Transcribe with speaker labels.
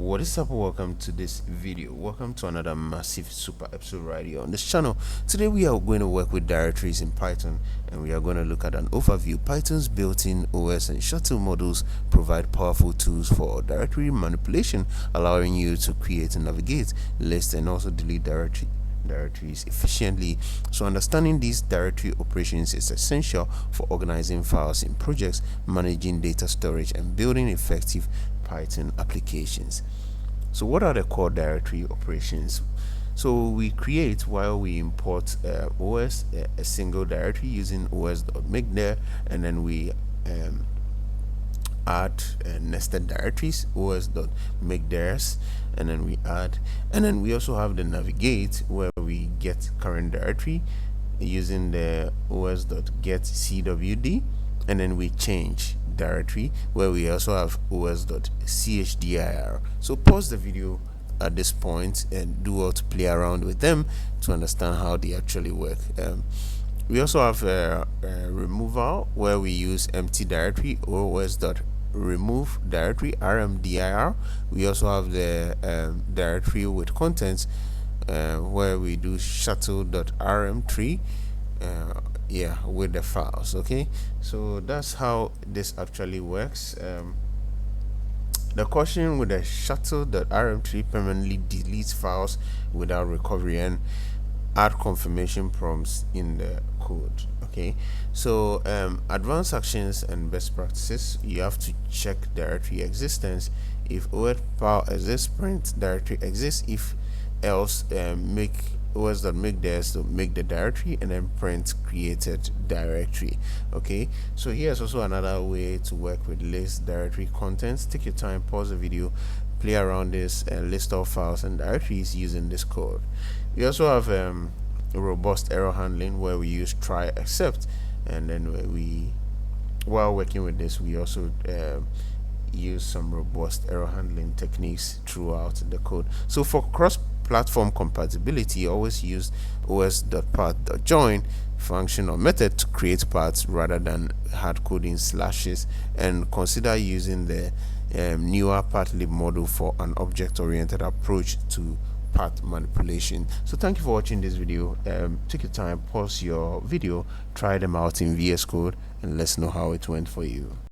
Speaker 1: What is up? Welcome to this video. Welcome to another massive super episode right here on this channel. Today we are going to work with directories in Python, and we are going to look at an overview. Python's built-in OS and shutil models provide powerful tools for directory manipulation, allowing you to create and navigate, list, and also delete directories efficiently. So understanding these directory operations is essential for organizing files in projects, managing data storage, and building effective Python applications. So what are the core directory operations? So we create while we import OS a single directory using os.make there, and then we add nested directories os.make theirs, and then we add, and then we also have the navigate where we get current directory using the os.get cwd, and then we change directory where we also have os.chdr. So pause the video at this point and do well to play around with them to understand how they actually work. We also have a removal where we use empty directory os.remove directory rmdir. We also have the directory with contents where we do shutil.rm3 with the files. Okay, so that's how this actually works. The caution with the shutil.rm3 permanently deletes files without recovery and add confirmation prompts in the code. Okay, so advanced actions and best practices: you have to check directory existence. If os exists, print directory exists. If else, make os.make theirs to make the directory, and then print created directory. Okay, so here's also another way to work with list directory contents. Take your time, pause the video, play around this, and list all files and directories using this code. We also have a robust error handling where we use try except, and then while working with this, we also use some robust error handling techniques throughout the code. So for cross-platform compatibility, always use os.path.join function or method to create paths rather than hard coding slashes, and consider using the newer pathlib model for an object-oriented approach to path manipulation. So thank you for watching this video. Take your time, pause your video, try them out in VS Code, and let's know how it went for you.